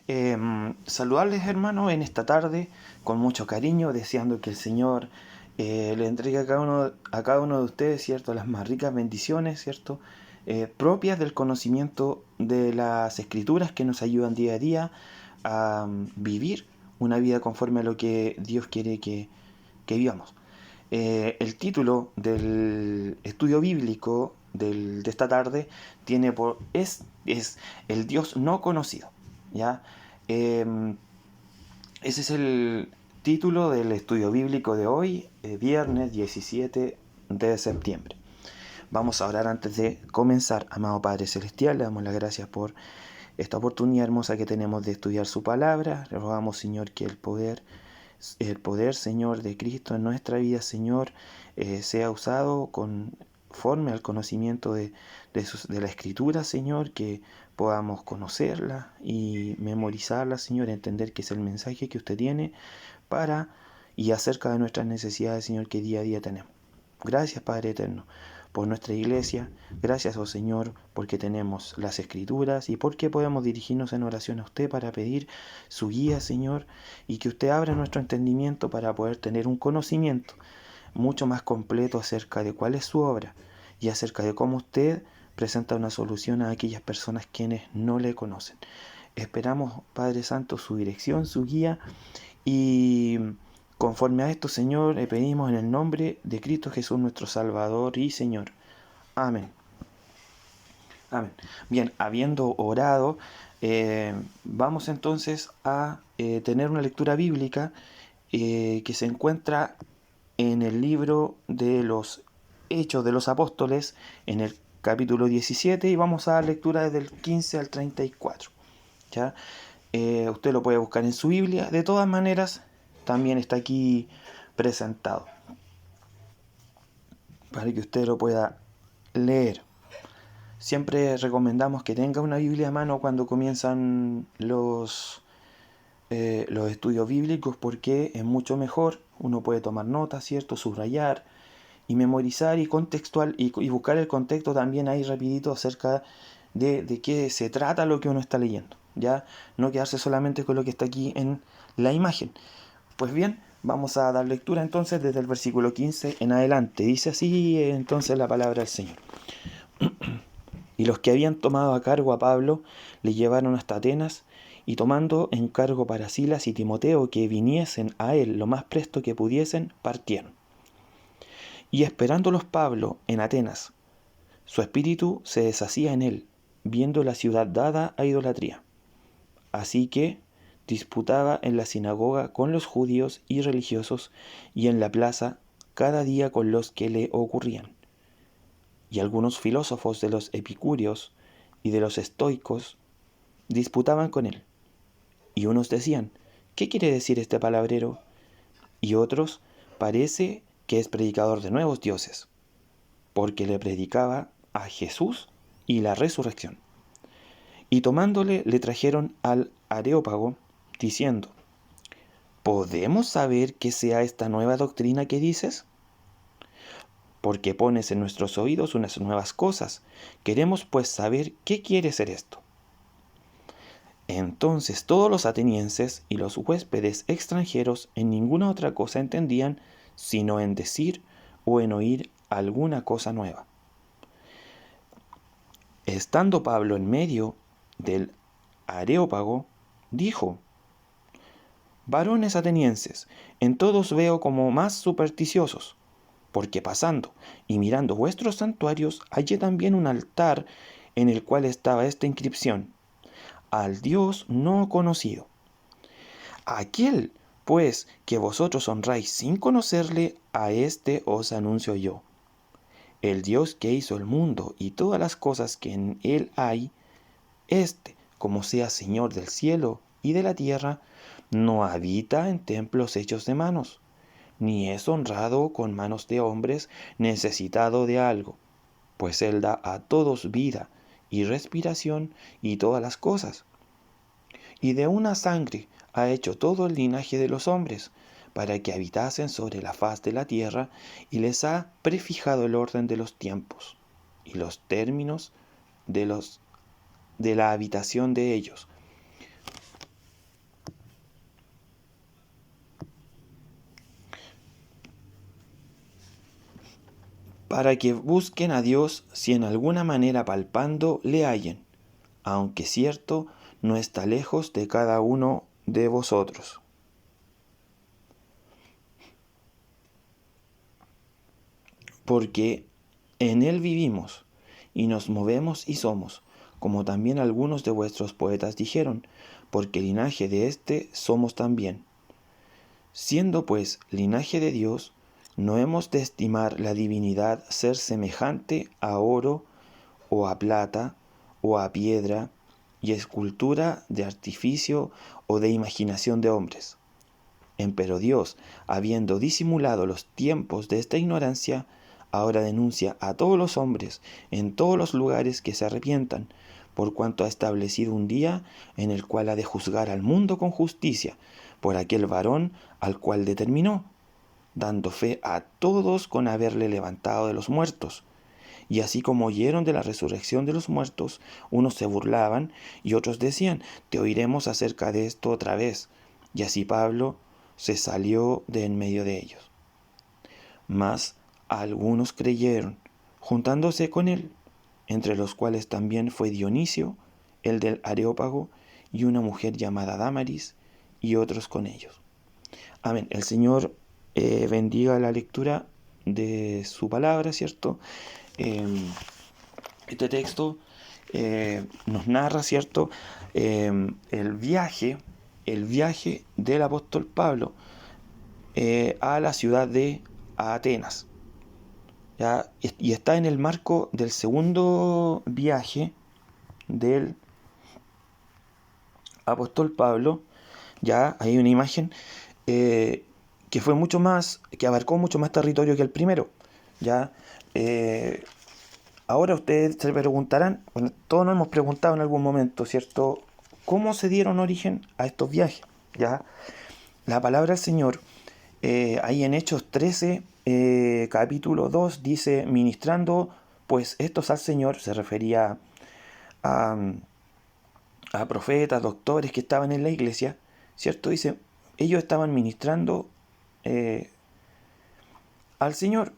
Bien, saludarles hermanos en esta tarde con mucho cariño, deseando que el Señor le entregue a cada uno de ustedes, ¿cierto?, las más ricas bendiciones, ¿cierto?, propias del conocimiento de las Escrituras que nos ayudan día a día a vivir una vida conforme a lo que Dios quiere que vivamos. El título del estudio bíblico de esta tarde es el Dios no conocido. ¿Ya? Ese es el título del estudio bíblico de hoy, viernes 17 de septiembre. Vamos a orar antes de comenzar. Amado Padre Celestial, le damos las gracias por esta oportunidad hermosa que tenemos de estudiar su palabra. Le rogamos, Señor, que el poder, Señor, de Cristo en nuestra vida, Señor, sea usado conforme al conocimiento de la Escritura, Señor, que podamos conocerla y memorizarla, Señor, entender que es el mensaje que usted tiene para y acerca de nuestras necesidades, Señor, que día a día tenemos. Gracias, Padre eterno, por nuestra iglesia. Gracias, oh Señor, porque tenemos las Escrituras y porque podemos dirigirnos en oración a usted para pedir su guía, Señor, y que usted abra nuestro entendimiento para poder tener un conocimiento mucho más completo acerca de cuál es su obra y acerca de cómo usted presenta una solución a aquellas personas quienes no le conocen. Esperamos, Padre Santo, su dirección, su guía, y conforme a esto, Señor, le pedimos en el nombre de Cristo Jesús, nuestro Salvador y Señor. Amén. Amén. Bien, habiendo orado, vamos entonces a tener una lectura bíblica que se encuentra en el libro de los Hechos de los Apóstoles, en el capítulo 17, y vamos a dar lectura desde el 15 al 34. ¿Ya? Usted lo puede buscar en su Biblia. De todas maneras, también está aquí presentado para que usted lo pueda leer. Siempre recomendamos que tenga una Biblia a mano cuando comienzan los estudios bíblicos, porque es mucho mejor. Uno puede tomar notas, ¿cierto?, subrayar y memorizar y contextual y buscar el contexto también ahí rapidito acerca de qué se trata lo que uno está leyendo. Ya no quedarse solamente con lo que está aquí en la imagen. Pues bien, vamos a dar lectura entonces desde el versículo 15 en adelante. Dice así entonces la palabra del Señor. Y los que habían tomado a cargo a Pablo le llevaron hasta Atenas, y tomando en cargo para Silas y Timoteo que viniesen a él lo más presto que pudiesen, partieron. Y esperándolos Pablo en Atenas, su espíritu se deshacía en él, viendo la ciudad dada a idolatría. Así que disputaba en la sinagoga con los judíos y religiosos, y en la plaza cada día con los que le ocurrían. Y algunos filósofos de los epicúreos y de los estoicos disputaban con él. Y unos decían: ¿qué quiere decir este palabrero? Y otros: parece que es predicador de nuevos dioses, porque le predicaba a Jesús y la resurrección. Y tomándole le trajeron al Areópago, diciendo: ¿podemos saber qué sea esta nueva doctrina que dices? Porque pones en nuestros oídos unas nuevas cosas. Queremos pues saber qué quiere ser esto. Entonces todos los atenienses y los huéspedes extranjeros en ninguna otra cosa entendían, sino en decir o en oír alguna cosa nueva. Estando Pablo en medio del Areópago, dijo: varones atenienses, en todos veo como más supersticiosos, porque pasando y mirando vuestros santuarios hallé también un altar en el cual estaba esta inscripción: al Dios no conocido. Aquel, pues, que vosotros honráis sin conocerle, a éste os anuncio yo. El Dios que hizo el mundo y todas las cosas que en él hay, éste, como sea Señor del cielo y de la tierra, no habita en templos hechos de manos, ni es honrado con manos de hombres necesitado de algo, pues él da a todos vida y respiración y todas las cosas. Y de una sangre ha hecho todo el linaje de los hombres, para que habitasen sobre la faz de la tierra, y les ha prefijado el orden de los tiempos y los términos de la habitación de ellos, para que busquen a Dios si en alguna manera palpando le hallen, aunque cierto no está lejos de cada uno de vosotros. Porque en Él vivimos, y nos movemos y somos, como también algunos de vuestros poetas dijeron, porque linaje de éste somos también. Siendo pues linaje de Dios, no hemos de estimar la divinidad ser semejante a oro, o a plata, o a piedra, y escultura de artificio o de imaginación de hombres. Empero Dios, habiendo disimulado los tiempos de esta ignorancia, ahora denuncia a todos los hombres en todos los lugares que se arrepientan, por cuanto ha establecido un día en el cual ha de juzgar al mundo con justicia, por aquel varón al cual determinó, dando fe a todos con haberle levantado de los muertos. Y así como oyeron de la resurrección de los muertos, unos se burlaban y otros decían, te oiremos acerca de esto otra vez. Y así Pablo se salió de en medio de ellos. Mas algunos creyeron, juntándose con él, entre los cuales también fue Dionisio, el del Areópago, y una mujer llamada Dámaris, y otros con ellos. Amén. El Señor bendiga la lectura de su palabra, ¿cierto? Este texto nos narra, ¿cierto? El viaje del apóstol Pablo a la ciudad de Atenas. ¿Ya? Y está en el marco del segundo viaje del apóstol Pablo. Ya hay una imagen que fue mucho más, que abarcó mucho más territorio que el primero. Ya ahora ustedes se preguntarán, bueno, todos nos hemos preguntado en algún momento, ¿cierto? ¿Cómo se dieron origen a estos viajes? Ya la palabra del Señor ahí en Hechos 13, capítulo 2, dice, ministrando pues estos al Señor, se refería a, a profetas, doctores que estaban en la iglesia, ¿cierto? Dice, ellos estaban ministrando al Señor,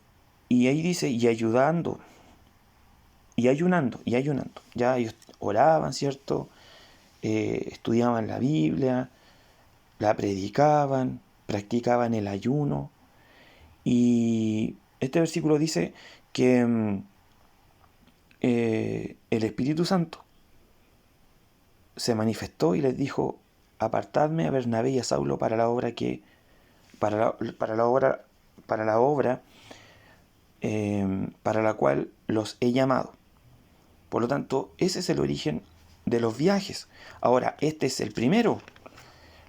y ahí dice, y ayudando, y ayunando. Ya ellos oraban, ¿cierto? Estudiaban la Biblia, la predicaban, practicaban el ayuno. Y este versículo dice que el Espíritu Santo se manifestó y les dijo, apartadme a Bernabé y a Saulo para la obra para la cual los he llamado. Por lo tanto, ese es el origen de los viajes. Ahora, este es el primero.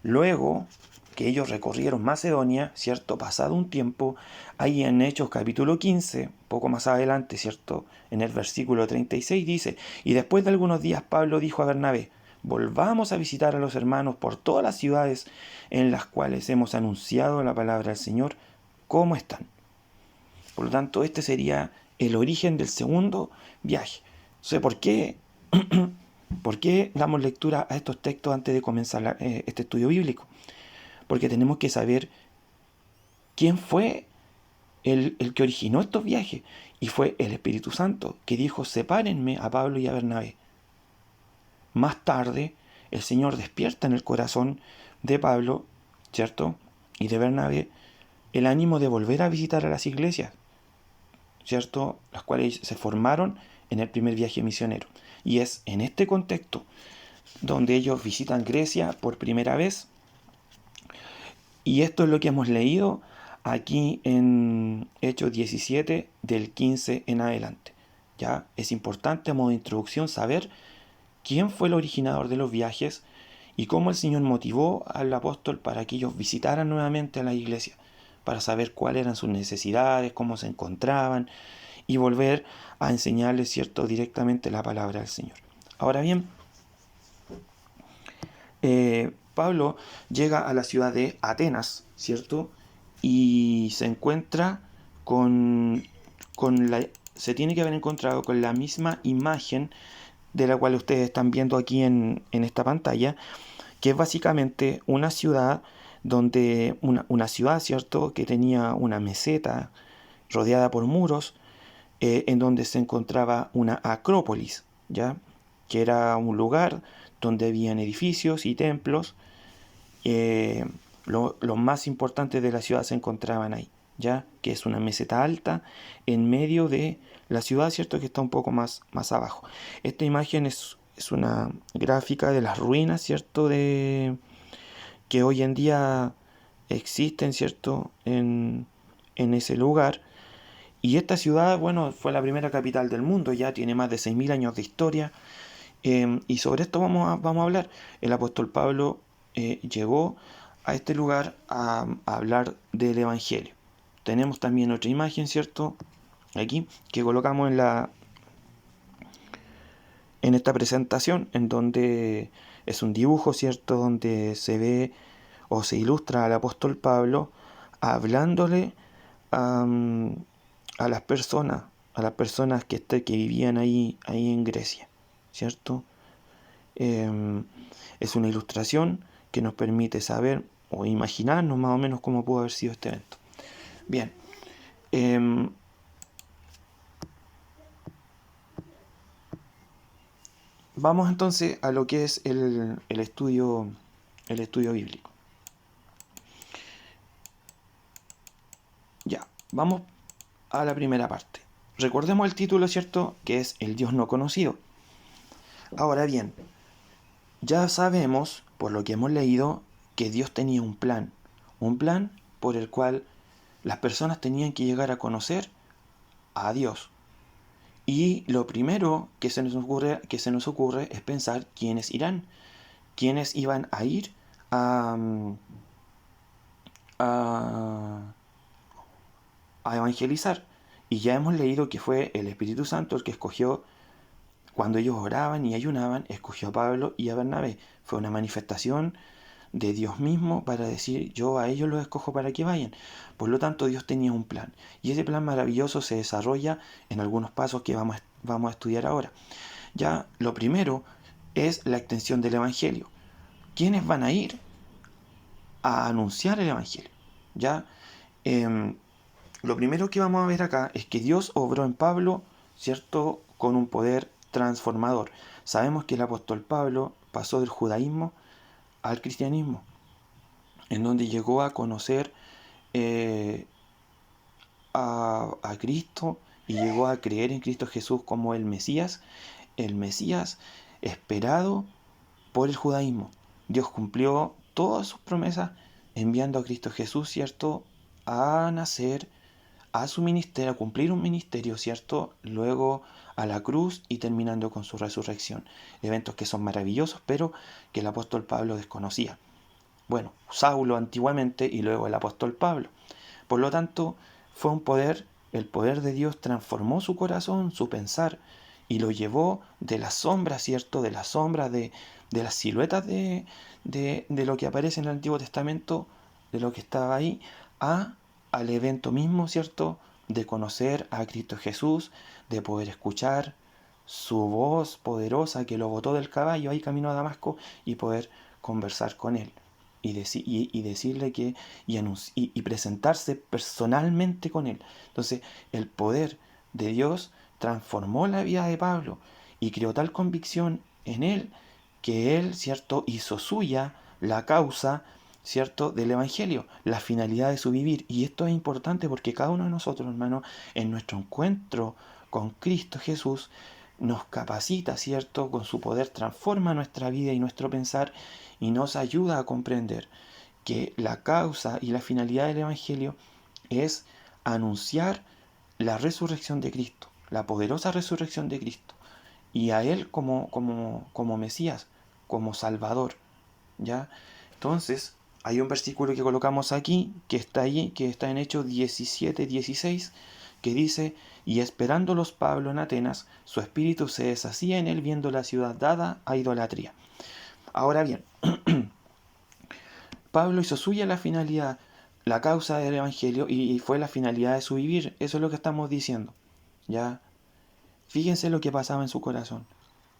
Luego que ellos recorrieron Macedonia, ¿cierto? Pasado un tiempo, ahí en Hechos capítulo 15, poco más adelante, ¿cierto? En el versículo 36 dice, y después de algunos días Pablo dijo a Bernabé, volvamos a visitar a los hermanos por todas las ciudades en las cuales hemos anunciado la palabra del Señor, ¿cómo están? Por lo tanto, este sería el origen del segundo viaje. Entonces, ¿por qué damos lectura a estos textos antes de comenzar este estudio bíblico? Porque tenemos que saber quién fue el que originó estos viajes. Y fue el Espíritu Santo, que dijo, sepárenme a Pablo y a Bernabé. Más tarde, el Señor despierta en el corazón de Pablo, ¿cierto? Y de Bernabé, el ánimo de volver a visitar a las iglesias, ¿cierto? Las cuales se formaron en el primer viaje misionero. Y es en este contexto donde ellos visitan Grecia por primera vez. Y esto es lo que hemos leído aquí en Hechos 17, del 15 en adelante. Ya es importante a modo de introducción saber quién fue el originador de los viajes y cómo el Señor motivó al apóstol para que ellos visitaran nuevamente a la iglesia, para saber cuáles eran sus necesidades, cómo se encontraban y volver a enseñarles, ¿cierto?, directamente la palabra del Señor. Ahora bien, Pablo llega a la ciudad de Atenas, ¿cierto? Y se encuentra se tiene que haber encontrado con la misma imagen de la cual ustedes están viendo aquí en esta pantalla, que es básicamente una ciudad donde una ciudad, ¿cierto?, que tenía una meseta rodeada por muros, en donde se encontraba una acrópolis, ¿ya? Que era un lugar donde habían edificios y templos. Los más importantes de la ciudad se encontraban ahí, ¿ya? Que es una meseta alta en medio de la ciudad, ¿cierto? Que está un poco más abajo. Esta imagen es una gráfica de las ruinas, ¿cierto? Que hoy en día existen, ¿cierto? En ese lugar. Y esta ciudad, bueno, fue la primera capital del mundo, ya tiene más de 6.000 años de historia. Y sobre esto vamos a hablar. El apóstol Pablo llegó a este lugar a hablar del Evangelio. Tenemos también otra imagen, ¿cierto? Aquí, que colocamos en esta presentación, en donde es un dibujo, ¿cierto? Donde se ve o se ilustra al apóstol Pablo hablándole a, a las personas que vivían ahí en Grecia, ¿cierto? Eh, es una ilustración que nos permite saber o imaginarnos más o menos cómo pudo haber sido este evento. Bien, eh, vamos entonces a lo que es el estudio bíblico. Ya, vamos a la primera parte. Recordemos el título, ¿cierto? Que es El Dios no conocido. Ahora bien, ya sabemos, por lo que hemos leído, que Dios tenía un plan por el cual las personas tenían que llegar a conocer a Dios. Y lo primero que se nos ocurre es pensar quiénes irán, quiénes iban a ir a, a, a evangelizar. Y ya hemos leído que fue el Espíritu Santo el que escogió, cuando ellos oraban y ayunaban, escogió a Pablo y a Bernabé. Fue una manifestación de Dios mismo para decir, yo a ellos los escojo para que vayan. Por lo tanto, Dios tenía un plan. Y ese plan maravilloso se desarrolla en algunos pasos que vamos a estudiar ahora. Ya lo primero es la extensión del Evangelio. ¿Quiénes van a ir a anunciar el Evangelio? Ya, lo primero que vamos a ver acá es que Dios obró en Pablo, ¿cierto?, con un poder transformador. Sabemos que el apóstol Pablo pasó del judaísmo al cristianismo, en donde llegó a conocer eh, a Cristo y llegó a creer en Cristo Jesús como el Mesías esperado por el judaísmo. Dios cumplió todas sus promesas enviando a Cristo Jesús, ¿cierto?, a nacer, a su ministerio, a cumplir un ministerio, ¿cierto?, luego a la cruz y terminando con su resurrección. Eventos que son maravillosos, pero que el apóstol Pablo desconocía. Bueno, Saulo antiguamente y luego el apóstol Pablo. Por lo tanto, fue el poder de Dios transformó su corazón, su pensar, y lo llevó de la sombra, ¿cierto? De la sombra de las siluetas de lo que aparece en el Antiguo Testamento, de lo que estaba ahí, al evento mismo, ¿cierto? De conocer a Cristo Jesús, de poder escuchar su voz poderosa que lo botó del caballo ahí camino a Damasco y poder conversar con él y decirle y presentarse personalmente con él. Entonces, el poder de Dios transformó la vida de Pablo y creó tal convicción en él que él, ¿cierto?, hizo suya la causa, ¿cierto?, del Evangelio, la finalidad de su vivir. Y esto es importante porque cada uno de nosotros, hermano, en nuestro encuentro con Cristo Jesús, nos capacita, ¿cierto? Con su poder transforma nuestra vida y nuestro pensar y nos ayuda a comprender que la causa y la finalidad del Evangelio es anunciar la resurrección de Cristo, la poderosa resurrección de Cristo, y a Él como Mesías, como Salvador, ¿ya? Entonces, hay un versículo que colocamos aquí, que está ahí, que está en Hechos 17:16, que dice, y esperándolos Pablo en Atenas, su espíritu se deshacía en él viendo la ciudad dada a idolatría. Ahora bien, Pablo hizo suya la finalidad, la causa del Evangelio y fue la finalidad de su vivir. Eso es lo que estamos diciendo. ¿Ya? Fíjense lo que pasaba en su corazón.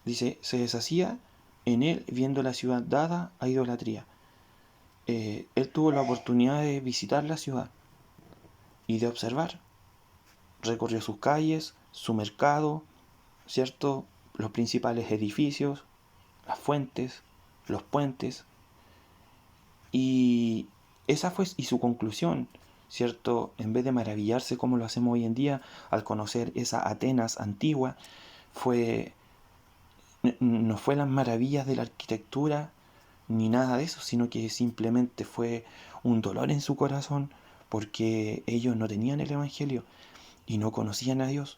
Dice, se deshacía en él viendo la ciudad dada a idolatría. Él tuvo la oportunidad de visitar la ciudad y de observar. Recorrió sus calles, su mercado, ¿cierto? Los principales edificios, las fuentes, los puentes. Y esa fue y su conclusión, ¿cierto? En vez de maravillarse como lo hacemos hoy en día al conocer esa Atenas antigua, no fue las maravillas de la arquitectura ni nada de eso, sino que simplemente fue un dolor en su corazón porque ellos no tenían el Evangelio y no conocían a Dios.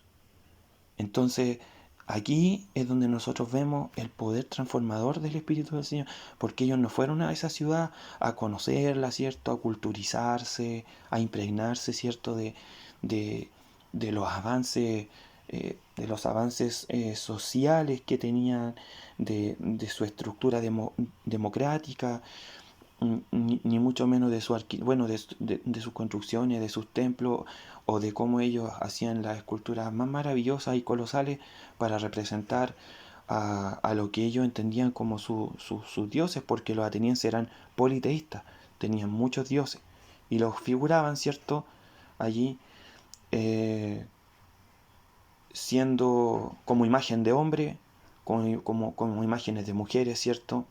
Entonces, aquí es donde nosotros vemos el poder transformador del Espíritu del Señor, porque ellos no fueron a esa ciudad a conocerla, ¿cierto? A culturizarse, a impregnarse, ¿cierto? De, de los avances, sociales que tenían, de su estructura democrática, ni mucho menos de de sus construcciones, de sus templos, o de cómo ellos hacían las esculturas más maravillosas y colosales para representar a lo que ellos entendían como sus dioses, porque los atenienses eran politeístas, tenían muchos dioses, y los figuraban, ¿cierto? Allí, siendo como imagen de hombre, como imágenes de mujeres, ¿cierto?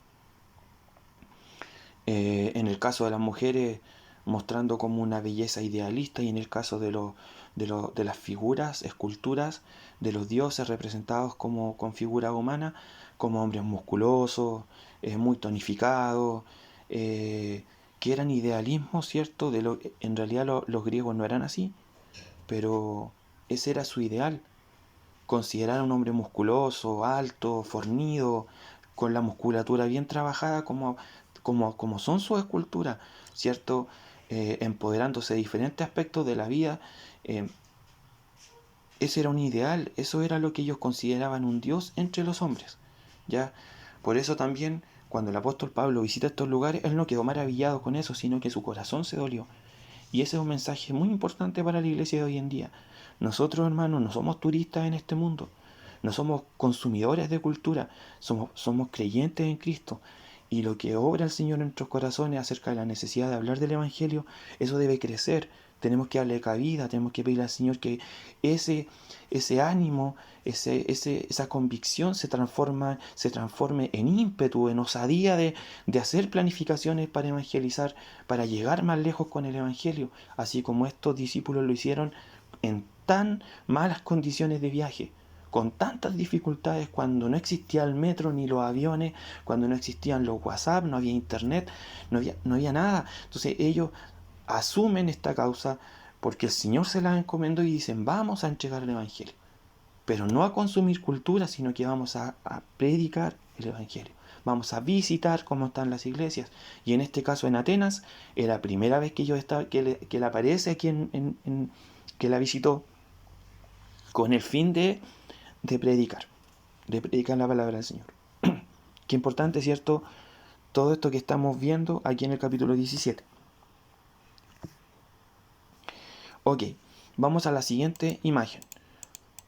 En el caso de las mujeres, mostrando como una belleza idealista, y en el caso de las figuras, esculturas de los dioses representados como con figura humana, como hombres musculosos, muy tonificados, que eran idealismos, ¿cierto? En realidad los griegos no eran así, pero ese era su ideal. Considerar a un hombre musculoso, alto, fornido, con la musculatura bien trabajada como son sus esculturas, ¿cierto? Empoderándose de diferentes aspectos de la vida. eh, Ese era un ideal, eso era lo que ellos consideraban un Dios entre los hombres, ¿ya? Por eso también, cuando el apóstol Pablo visita estos lugares, él no quedó maravillado con eso, sino que su corazón se dolió. Y ese es un mensaje muy importante para la iglesia de hoy en día. Nosotros, hermanos, no somos turistas en este mundo, no somos consumidores de cultura, somos creyentes en Cristo. Y lo que obra el Señor en nuestros corazones acerca de la necesidad de hablar del Evangelio, eso debe crecer. Tenemos que darle cabida, tenemos que pedirle al Señor que ese ánimo, esa convicción se transforme en ímpetu, en osadía de hacer planificaciones para evangelizar, para llegar más lejos con el Evangelio, así como estos discípulos lo hicieron en tan malas condiciones de viaje, con tantas dificultades, cuando no existía el metro ni los aviones, cuando no existían los WhatsApp, no había internet, no había nada. Entonces ellos asumen esta causa porque el Señor se la encomendó y dicen: vamos a entregar el Evangelio, pero no a consumir cultura, sino que vamos a predicar el Evangelio. Vamos a visitar cómo están las iglesias. Y en este caso en Atenas, era la primera vez que que le aparece aquí que la visitó, con el fin de predicar, la palabra del Señor. Qué importante, ¿cierto? Todo esto que estamos viendo aquí en el capítulo 17. Ok, vamos a la siguiente imagen.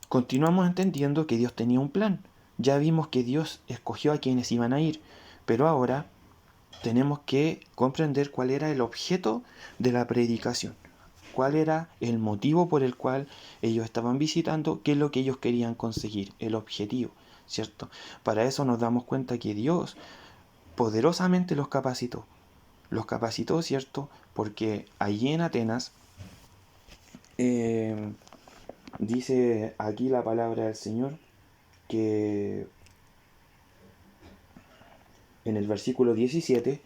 Continuamos entendiendo que Dios tenía un plan. Ya vimos que Dios escogió a quienes iban a ir, pero ahora tenemos que comprender cuál era el objeto de la predicación, cuál era el motivo por el cual ellos estaban visitando, qué es lo que ellos querían conseguir, el objetivo, ¿cierto? Para eso nos damos cuenta que Dios poderosamente los capacitó, ¿cierto? Porque allí en Atenas, dice aquí la palabra del Señor, que en el versículo 17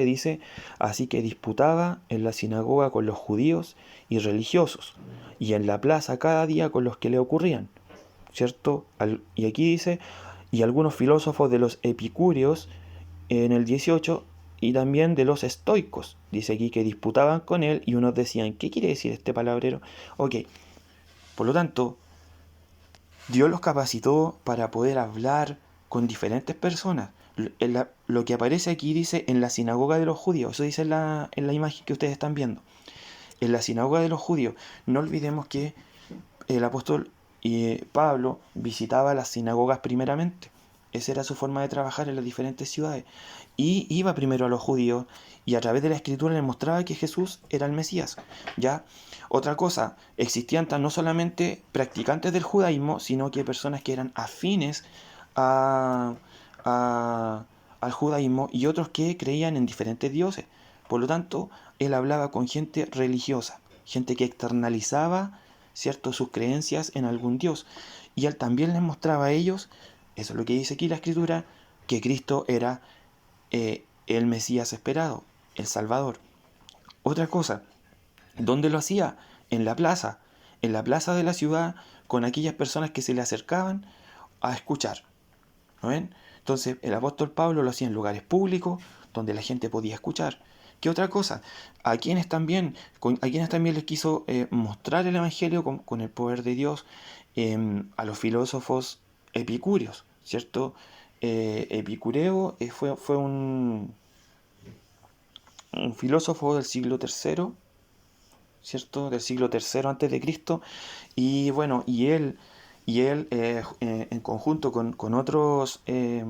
dice: así que disputaba en la sinagoga con los judíos y religiosos, y en la plaza cada día con los que le ocurrían, ¿cierto? Y aquí dice: y algunos filósofos de los epicúreos, en el 18, y también de los estoicos. Dice aquí que disputaban con él, y unos decían: ¿qué quiere decir este palabrero? Ok, por lo tanto, Dios los capacitó para poder hablar con diferentes personas. Lo que aparece aquí dice: en la sinagoga de los judíos. Eso dice en la imagen que ustedes están viendo. En la sinagoga de los judíos. No olvidemos que el apóstol Pablo visitaba las sinagogas primeramente. Esa era su forma de trabajar en las diferentes ciudades. Y iba primero a los judíos y a través de la escritura les mostraba que Jesús era el Mesías. ¿Ya? Otra cosa, existían no solamente practicantes del judaísmo, sino que personas que eran afines a, a- al judaísmo y otros que creían en diferentes dioses. Por lo tanto, él hablaba con gente religiosa, gente que externalizaba, ¿cierto?, sus creencias en algún dios. Y él también les mostraba a ellos, eso es lo que dice aquí la escritura, que Cristo era el Mesías esperado, el Salvador. Otra cosa, ¿dónde lo hacía? En la plaza de la ciudad, con aquellas personas que se le acercaban a escuchar. ¿No ven? Entonces el apóstol Pablo lo hacía en lugares públicos donde la gente podía escuchar. ¿Qué otra cosa? A quienes también les quiso mostrar el Evangelio con el poder de Dios, a los filósofos epicúreos, ¿cierto? Epicureo fue un filósofo del siglo III, ¿cierto? Del siglo III antes de Cristo. Y bueno, y él en conjunto con otros eh,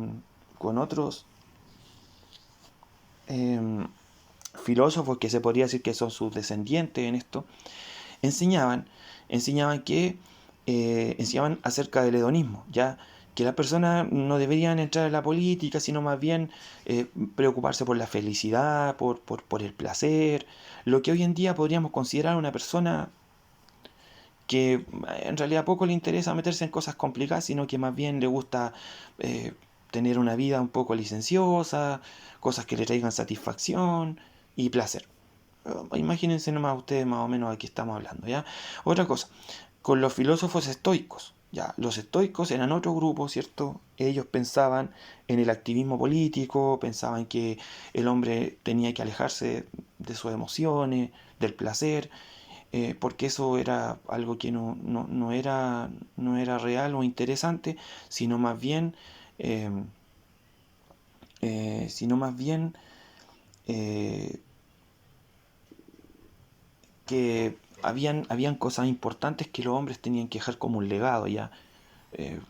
filósofos que se podría decir que son sus descendientes en esto, enseñaban, enseñaban que enseñaban acerca del hedonismo, ya que las personas no deberían entrar en la política, sino más bien preocuparse por la felicidad, por el placer, lo que hoy en día podríamos considerar una persona que en realidad poco le interesa meterse en cosas complicadas, sino que más bien le gusta eh, tener una vida un poco licenciosa, cosas que le traigan satisfacción y placer. Imagínense nomás ustedes más o menos de qué estamos hablando, ¿ya? Otra cosa, con los filósofos estoicos, ya, los estoicos eran otro grupo, ¿cierto? Ellos pensaban en el activismo político, pensaban que el hombre tenía que alejarse de sus emociones, del placer, porque eso era algo que no era real o interesante, sino más bien, eh, sino más bien eh, que habían cosas importantes que los hombres tenían que dejar como un legado ya. Eh,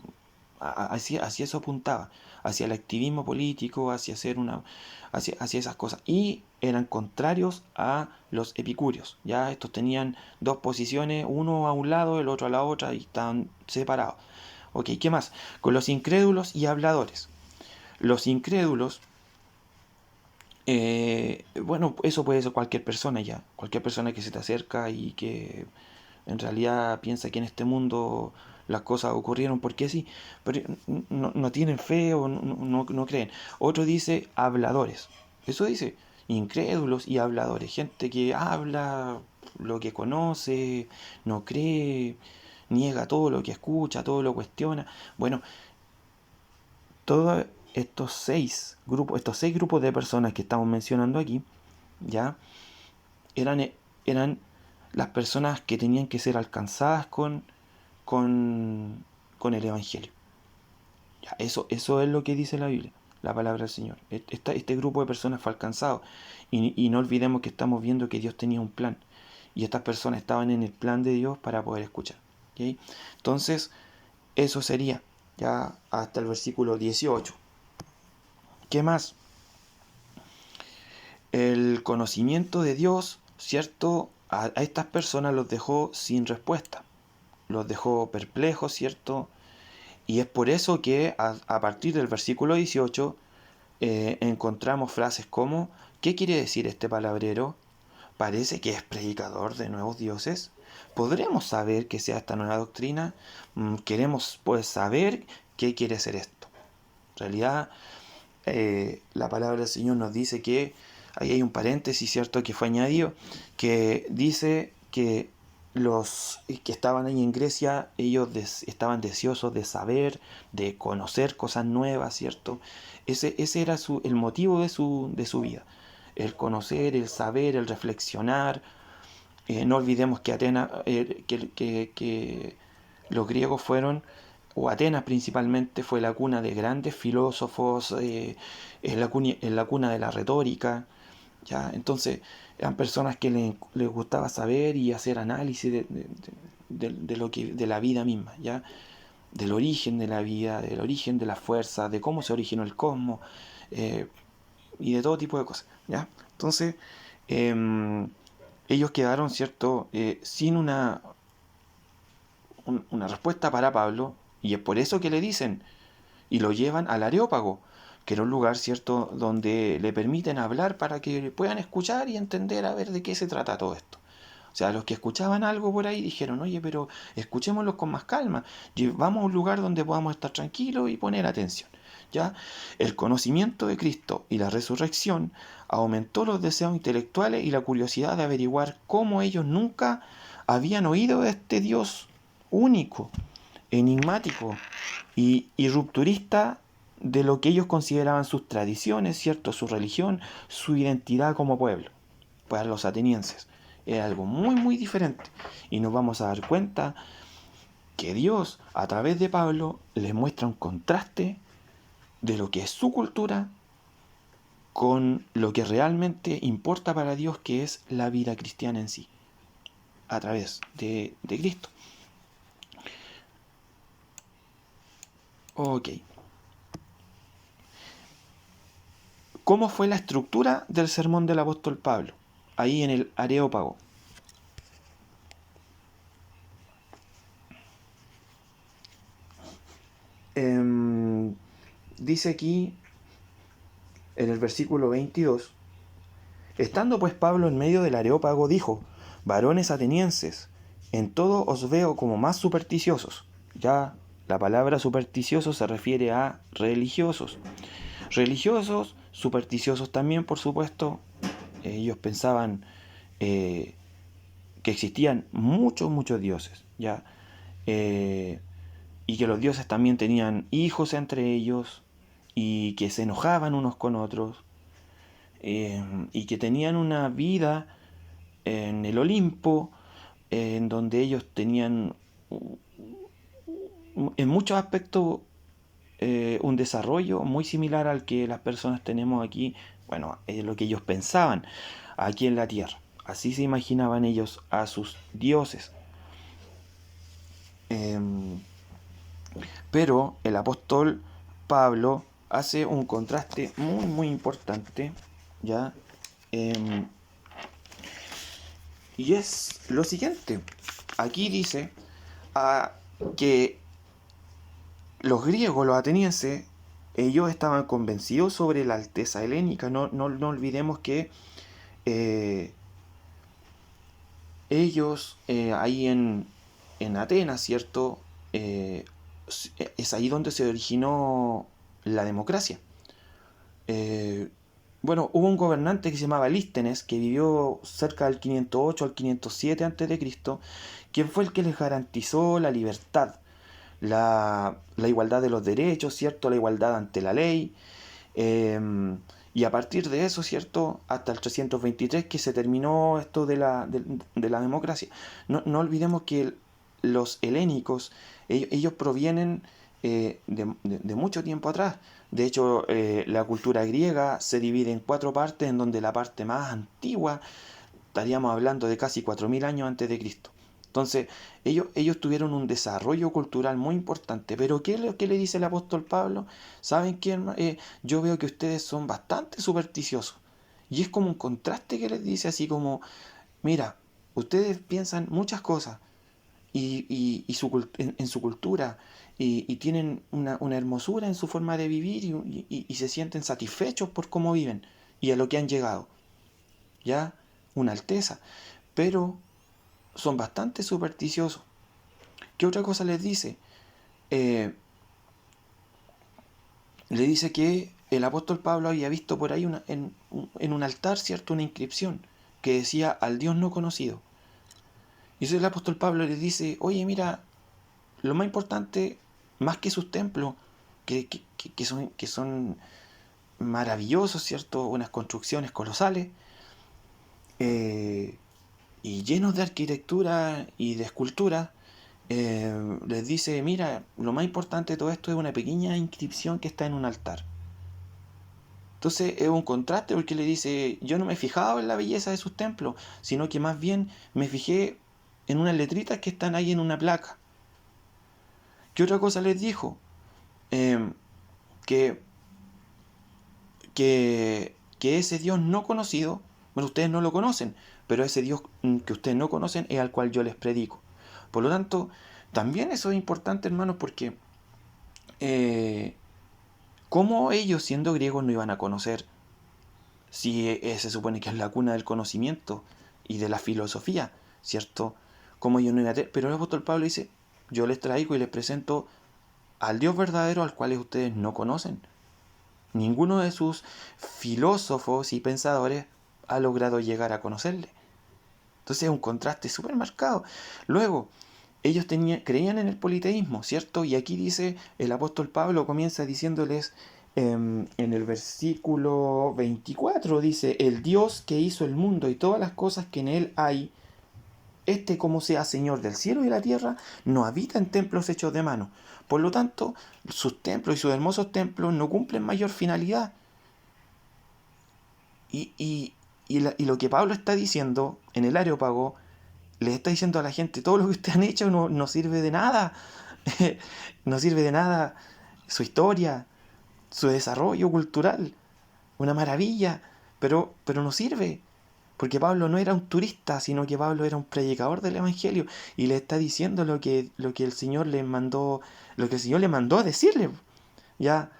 hacia eso apuntaba, hacia el activismo político, hacia esas cosas. Y eran contrarios a los epicúreos. Ya estos tenían dos posiciones, uno a un lado, el otro a la otra, y estaban separados. Ok, ¿qué más? Con los incrédulos y habladores. Los incrédulos, bueno, eso puede ser cualquier persona ya, cualquier persona que se te acerca y que en realidad piensa que en este mundo las cosas ocurrieron porque sí, pero no tienen fe o no creen. Otro dice habladores, eso dice, incrédulos y habladores, gente que habla lo que conoce, no cree, niega todo lo que escucha, todo lo cuestiona. Bueno, todos estos seis grupos de personas que estamos mencionando aquí, ya eran, eran las personas que tenían que ser alcanzadas con, con el Evangelio. Ya, eso es lo que dice la Biblia, la palabra del Señor. Este grupo de personas fue alcanzado. Y no olvidemos que estamos viendo que Dios tenía un plan. Y estas personas estaban en el plan de Dios para poder escuchar. ¿Okay? Entonces, eso sería ya hasta el versículo 18. ¿Qué más? El conocimiento de Dios, ¿cierto? A estas personas los dejó sin respuesta. Los dejó perplejos, ¿cierto? Y es por eso que a partir del versículo 18 encontramos frases como: ¿qué quiere decir este palabrero? ¿Parece que es predicador de nuevos dioses? ¿Podremos saber qué sea esta nueva doctrina? Queremos pues saber qué quiere ser esto. En realidad, la palabra del Señor nos dice que, ahí hay un paréntesis, ¿cierto?, que fue añadido, que dice que los que estaban ahí en Grecia, ellos estaban deseosos de saber, de conocer cosas nuevas, ¿cierto? Ese era el motivo de su vida, el conocer, el saber, el reflexionar. No olvidemos que Atenas, que los griegos fueron, o Atenas principalmente, fue la cuna de grandes filósofos, es la cuna de la retórica, ¿ya? Entonces eran personas que les gustaba saber y hacer análisis de lo que, de la vida misma, ¿ya? del origen de la vida, del origen de la fuerza, de cómo se originó el cosmos, y de todo tipo de cosas, ¿ya? Entonces, ellos quedaron, ¿cierto?, sin una respuesta para Pablo, y es por eso que le dicen, y lo llevan al Areópago, que era un lugar, ¿cierto?, donde le permiten hablar para que puedan escuchar y entender a ver de qué se trata todo esto. O sea, los que escuchaban algo por ahí dijeron, oye, pero escuchémoslo con más calma, vamos a un lugar donde podamos estar tranquilos y poner atención. ¿Ya? El conocimiento de Cristo y la resurrección aumentó los deseos intelectuales y la curiosidad de averiguar cómo ellos nunca habían oído de este Dios único, enigmático y rupturista de lo que ellos consideraban sus tradiciones, ¿cierto? Su religión, su identidad como pueblo, para los atenienses. Era algo muy, muy diferente. Y nos vamos a dar cuenta que Dios, a través de Pablo, les muestra un contraste de lo que es su cultura con lo que realmente importa para Dios, que es la vida cristiana en sí, a través de Cristo. Ok. ¿Cómo fue la estructura del sermón del apóstol Pablo? Ahí en el Areópago. Dice aquí en el versículo 22, estando pues Pablo en medio del Areópago, dijo, varones atenienses, en todo os veo como más supersticiosos. Ya la palabra supersticioso se refiere a religiosos. Religiosos, supersticiosos también, por supuesto. Ellos pensaban que existían muchos, muchos dioses, ¿ya? Y que los dioses también tenían hijos entre ellos, y que se enojaban unos con otros, y que tenían una vida en el Olimpo, en donde ellos tenían en muchos aspectos un desarrollo muy similar al que las personas tenemos aquí, bueno, es lo que ellos pensaban aquí en la tierra. Así se imaginaban ellos a sus dioses. Pero el apóstol Pablo hace un contraste muy, muy importante, ¿ya? Y es lo siguiente. Aquí dice que los griegos, los atenienses, ellos estaban convencidos sobre la alteza helénica. No olvidemos que ellos ahí en Atenas, ¿cierto? Es ahí donde se originó la democracia. Bueno, hubo un gobernante que se llamaba Lístenes, que vivió cerca del 508 al 507 a.C., quien fue el que les garantizó la libertad, la igualdad de los derechos, ¿cierto? La igualdad ante la ley. Y a partir de eso, ¿cierto? Hasta el 323 que se terminó esto de la democracia. No olvidemos que los helénicos, ellos provienen de mucho tiempo atrás. De hecho, la cultura griega se divide en 4 partes, en donde la parte más antigua, estaríamos hablando de casi 4000 años antes de Cristo. Entonces, ellos tuvieron un desarrollo cultural muy importante. Pero ¿qué es lo que le dice el apóstol Pablo? ¿Saben qué? Yo veo que ustedes son bastante supersticiosos. Y es como un contraste que les dice así como, mira, ustedes piensan muchas cosas y en su cultura y tienen una hermosura en su forma de vivir y se sienten satisfechos por cómo viven y a lo que han llegado. ¿Ya? Una alteza. Pero son bastante supersticiosos. ¿Qué otra cosa les dice? Le dice que el apóstol Pablo había visto por ahí en un altar, ¿cierto? Una inscripción que decía al Dios no conocido. Y entonces el apóstol Pablo les dice, oye, mira, lo más importante, más que sus templos, que son maravillosos, ¿cierto? Unas construcciones colosales, y llenos de arquitectura y de escultura, les dice, mira, lo más importante de todo esto es una pequeña inscripción que está en un altar. Entonces es un contraste porque le dice, yo no me he fijado en la belleza de sus templos, sino que más bien me fijé en unas letritas que están ahí en una placa. ¿Qué otra cosa les dijo? Eh, que, que ese Dios no conocido, bueno, ustedes no lo conocen, pero ese Dios que ustedes no conocen es al cual yo les predico. Por lo tanto, también eso es importante, hermanos, porque ¿cómo ellos, siendo griegos, no iban a conocer si se supone que es la cuna del conocimiento y de la filosofía, ¿cierto? ¿Cómo ellos no iban a tener? Pero el apóstol Pablo dice, yo les traigo y les presento al Dios verdadero al cual ustedes no conocen. Ninguno de sus filósofos y pensadores ha logrado llegar a conocerle. Entonces es un contraste súper marcado. Luego, ellos creían en el politeísmo, ¿cierto? Y aquí dice, el apóstol Pablo comienza diciéndoles en el versículo 24, dice, el Dios que hizo el mundo y todas las cosas que en él hay, como sea Señor del cielo y de la tierra, no habita en templos hechos de mano. Por lo tanto, sus templos y sus hermosos templos no cumplen mayor finalidad. Y lo que Pablo está diciendo en el Areópago, le está diciendo a la gente, todo lo que ustedes han hecho no sirve de nada. No sirve de nada su historia, su desarrollo cultural, una maravilla, pero no sirve. Porque Pablo no era un turista, sino que Pablo era un predicador del Evangelio y le está diciendo lo que el Señor le mandó, lo que el Señor le mandó a decirle. ¿Ya?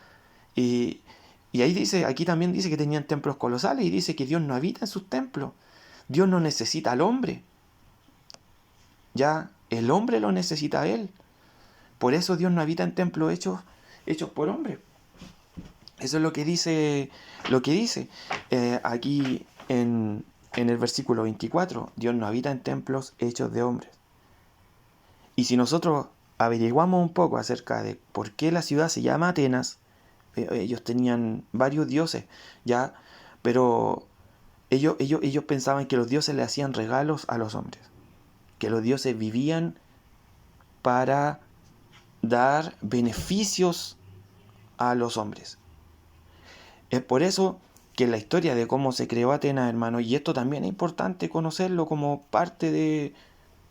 Y, y ahí dice, aquí también dice que tenían templos colosales y dice que Dios no habita en sus templos. Dios no necesita al hombre. Ya, el hombre lo necesita a él. Por eso Dios no habita en templos hechos por hombre. Eso es lo que dice, aquí en el versículo 24. Dios no habita en templos hechos de hombres. Y si nosotros averiguamos un poco acerca de por qué la ciudad se llama Atenas, ellos tenían varios dioses, ya, pero ellos pensaban que los dioses le hacían regalos a los hombres, que los dioses vivían para dar beneficios a los hombres. Es por eso que la historia de cómo se creó Atenas, hermano, y esto también es importante conocerlo como parte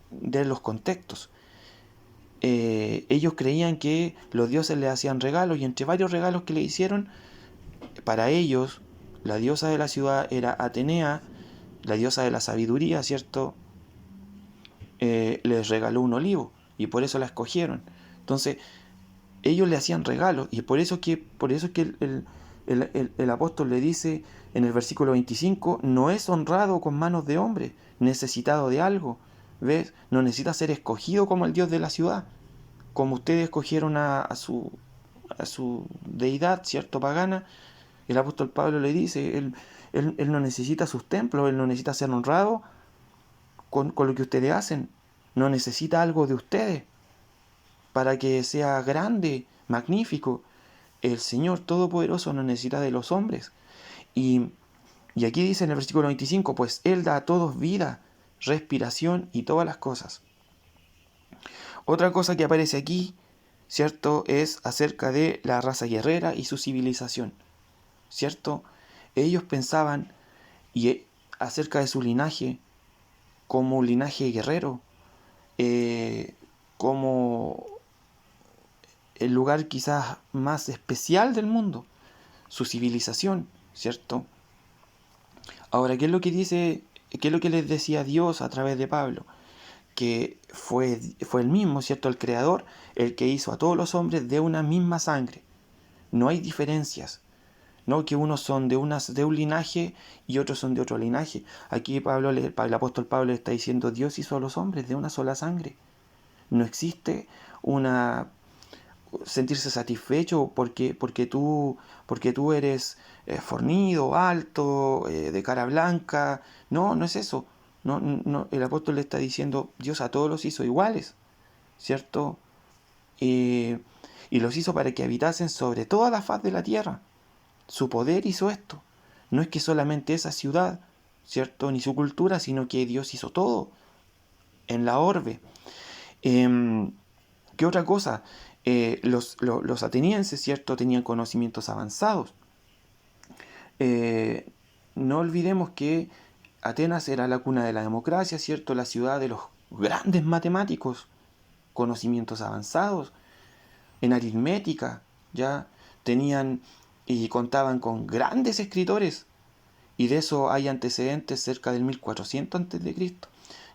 de los contextos. Ellos creían que los dioses le hacían regalos y entre varios regalos que le hicieron, para ellos, la diosa de la ciudad era Atenea, la diosa de la sabiduría, ¿cierto? Les regaló un olivo y por eso la escogieron. Entonces, ellos le hacían regalos y por eso que el apóstol le dice en el versículo 25, no es honrado con manos de hombre, necesitado de algo. ¿Ves? No necesita ser escogido como el Dios de la ciudad, como ustedes escogieron a su deidad, ¿cierto? Pagana. El apóstol Pablo le dice, él no necesita sus templos, él no necesita ser honrado con lo que ustedes hacen, no necesita algo de ustedes para que sea grande, magnífico. El Señor Todopoderoso no necesita de los hombres. Y aquí dice en el versículo 25, pues Él da a todos vida, respiración y todas las cosas. Otra cosa que aparece aquí, ¿cierto?, es acerca de la raza guerrera y su civilización, ¿cierto? Ellos pensaban acerca de su linaje como un linaje guerrero, como el lugar quizás más especial del mundo, su civilización, ¿cierto? Ahora, ¿qué es lo que dice, qué es lo que les decía Dios a través de Pablo? Que fue el mismo, ¿cierto? El Creador, el que hizo a todos los hombres de una misma sangre. No hay diferencias, ¿no? Que unos son de un linaje y otros son de otro linaje. Aquí el apóstol Pablo está diciendo, Dios hizo a los hombres de una sola sangre. No existe sentirse satisfecho porque tú eres fornido, alto, de cara blanca. No, no es eso. No, el apóstol le está diciendo, Dios a todos los hizo iguales, ¿cierto? Y los hizo para que habitasen sobre toda la faz de la tierra. Su poder hizo esto. No es que solamente esa ciudad, ¿cierto?, ni su cultura, sino que Dios hizo todo en la orbe. ¿Qué otra cosa? Los atenienses, ¿cierto?, tenían conocimientos avanzados. No olvidemos que Atenas era la cuna de la democracia, ¿cierto?, la ciudad de los grandes matemáticos, conocimientos avanzados. en aritmética, ya tenían y contaban con grandes escritores, y de eso hay antecedentes cerca del 1400 a.C.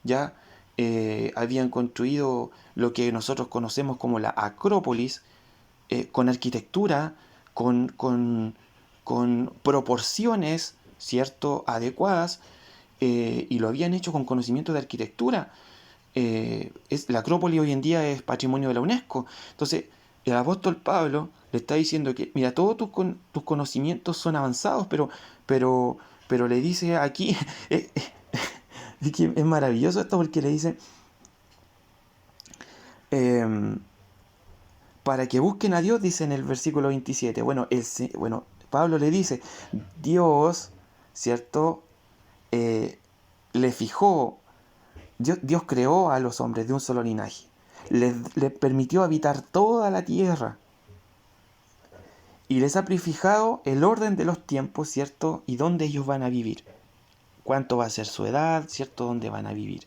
Ya habían construido lo que nosotros conocemos como la Acrópolis, con arquitectura, con, con, con proporciones, ¿cierto?, adecuadas, y lo habían hecho con conocimiento de arquitectura. La Acrópolis hoy en día es patrimonio de la UNESCO. Entonces, el apóstol Pablo le está diciendo que, mira, todos tus conocimientos son avanzados, pero, pero le dice aquí, es que es maravilloso esto porque le dice, eh, para que busquen a Dios, dice en el versículo 27. Bueno, Pablo le dice, Dios, ¿cierto? Eh, le fijó, Dios creó a los hombres de un solo linaje. Les permitió habitar toda la tierra. Y les ha prefijado el orden de los tiempos, ¿cierto? Y dónde ellos van a vivir. Cuánto va a ser su edad, ¿cierto? Dónde van a vivir.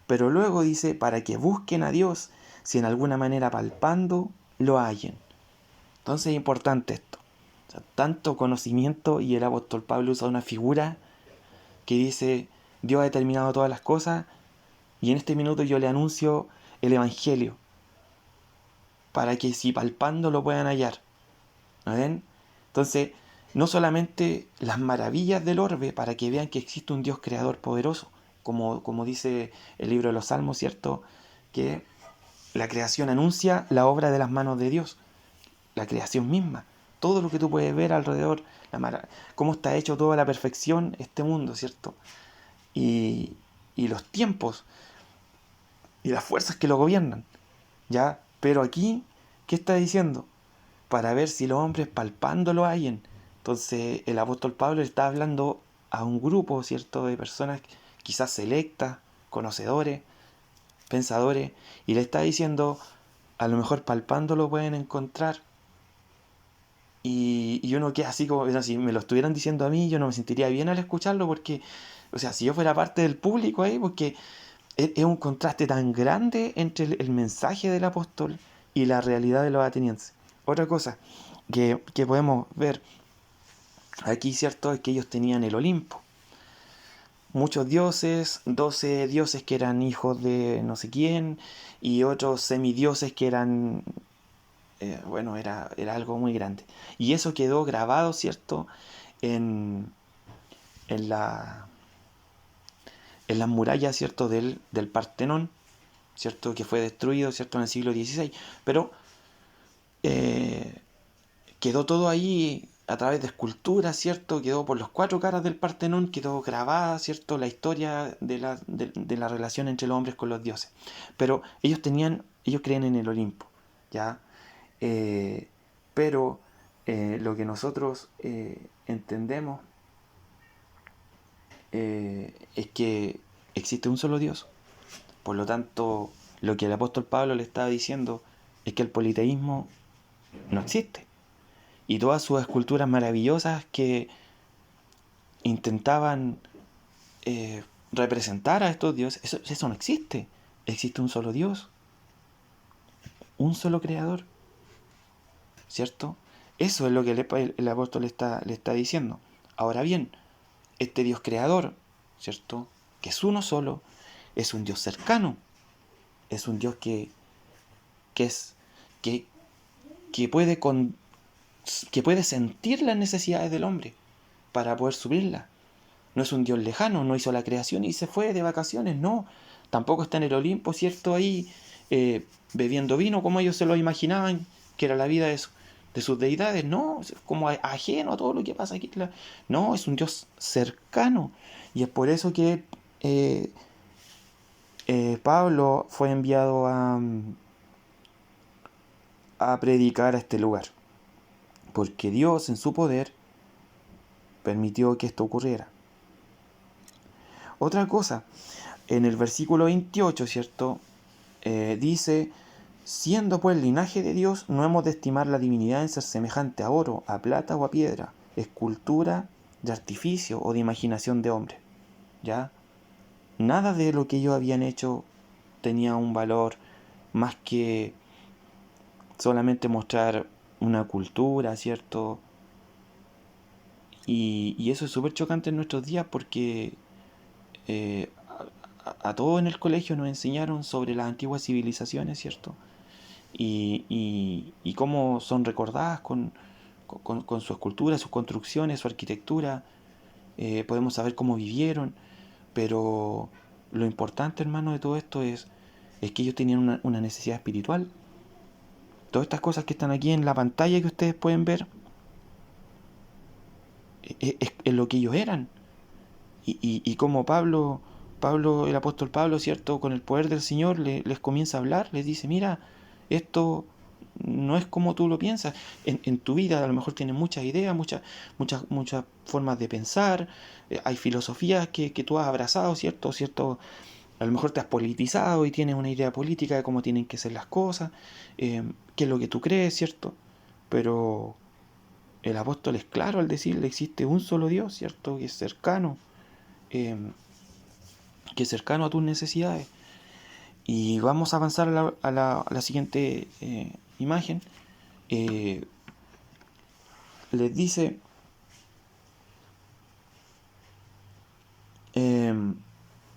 Pero luego dice, para que busquen a Dios, si en alguna manera palpando, lo hallen. Entonces es importante esto. O sea, tanto conocimiento, y el apóstol Pablo usa una figura que dice, Dios ha determinado todas las cosas, y en este minuto yo le anuncio el Evangelio, para que si palpando lo puedan hallar. ¿No ven? Entonces, no solamente las maravillas del orbe, para que vean que existe un Dios creador poderoso, como dice el libro de los Salmos, ¿cierto? Que la creación anuncia la obra de las manos de Dios, la creación misma, todo lo que tú puedes ver alrededor, cómo está hecho toda la perfección este mundo, ¿cierto? Y los tiempos y las fuerzas que lo gobiernan, ¿ya? Pero aquí, ¿qué está diciendo? Para ver si los hombres palpando lo hallen. Entonces el apóstol Pablo está hablando a un grupo, ¿cierto?, de personas quizás selectas, conocedores, pensadores, y le está diciendo, a lo mejor palpando lo pueden encontrar. Y uno queda así como, o sea, si me lo estuvieran diciendo a mí, yo no me sentiría bien al escucharlo, porque, o sea, si yo fuera parte del público ahí, porque es un contraste tan grande entre el mensaje del apóstol y la realidad de los atenienses. Otra cosa que podemos ver aquí, ¿cierto?, es que ellos tenían el Olimpo. Muchos dioses, 12 dioses que eran hijos de no sé quién, y otros semidioses que eran, era algo muy grande. Y eso quedó grabado, ¿cierto?, en, en, la, en las murallas, ¿cierto?, del Partenón, ¿cierto?, que fue destruido, ¿cierto?, en el siglo XVI. Pero eh, quedó todo ahí a través de esculturas, ¿cierto? Quedó por los 4 caras del Partenón, quedó grabada, ¿cierto?, la historia de la relación entre los hombres con los dioses. Pero ellos creen en el Olimpo, ¿ya? Eh, pero lo que nosotros entendemos es que existe un solo Dios. Por lo tanto, lo que el apóstol Pablo le estaba diciendo es que el politeísmo no existe. Y todas sus esculturas maravillosas que intentaban representar a estos dioses, eso no existe. Existe un solo Dios, un solo creador, ¿cierto? Eso es lo que el apóstol le está diciendo. Ahora bien, este Dios creador, ¿cierto?, que es uno solo, es un Dios cercano, es un Dios que es que, que puede que puede sentir las necesidades del hombre para poder suplirlas. No es un Dios lejano, no hizo la creación y se fue de vacaciones, no. Tampoco está en el Olimpo, ¿cierto?, ahí bebiendo vino como ellos se lo imaginaban que era la vida de sus deidades. No, es como ajeno a todo lo que pasa aquí. No, es un Dios cercano. Y es por eso que Pablo fue enviado a predicar a este lugar. Porque Dios en su poder permitió que esto ocurriera. Otra cosa, en el versículo 28, ¿cierto? Dice, siendo pues linaje de Dios, no hemos de estimar la divinidad en ser semejante a oro, a plata o a piedra, escultura de artificio o de imaginación de hombre. ¿Ya? Nada de lo que ellos habían hecho tenía un valor más que solamente mostrar una cultura, ¿cierto? Y eso es súper chocante en nuestros días porque eh, a todos en el colegio nos enseñaron sobre las antiguas civilizaciones, ¿cierto? Y cómo son recordadas con su escultura, sus construcciones, su arquitectura. Podemos saber cómo vivieron, pero lo importante, hermano, de todo esto es que ellos tenían una necesidad espiritual. Todas estas cosas que están aquí en la pantalla que ustedes pueden ver es lo que ellos eran. Y como el apóstol Pablo, ¿cierto? Con el poder del Señor les comienza a hablar, les dice, mira, esto no es como tú lo piensas. En tu vida a lo mejor tienes muchas ideas, muchas formas de pensar, hay filosofías que tú has abrazado, ¿cierto? A lo mejor te has politizado y tienes una idea política de cómo tienen que ser las cosas, qué es lo que tú crees, ¿cierto? Pero el apóstol es claro al decirle existe un solo Dios, ¿cierto? Eh, que es cercano a tus necesidades. Y vamos a avanzar a la siguiente imagen. Eh, Les dice, en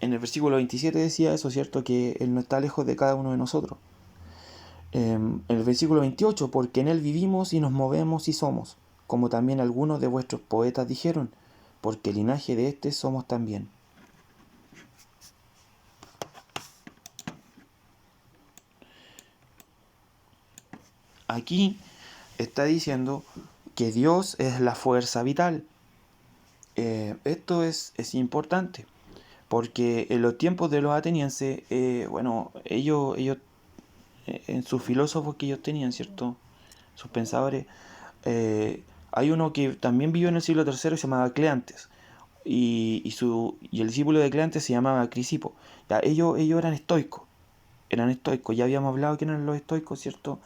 el versículo 27 decía eso, ¿cierto? Que Él no está lejos de cada uno de nosotros. En el versículo 28, porque en Él vivimos y nos movemos y somos, como también algunos de vuestros poetas dijeron, porque el linaje de éste somos también. Aquí está diciendo que Dios es la fuerza vital. Esto es importante, porque en los tiempos de los atenienses, bueno, ellos en sus filósofos que ellos tenían, ¿cierto? Sus pensadores, hay uno que también vivió en el siglo III y se llamaba Cleantes, y el discípulo de Cleantes se llamaba Crisipo. Ya, ellos eran estoicos, ya habíamos hablado que eran los estoicos, ¿cierto?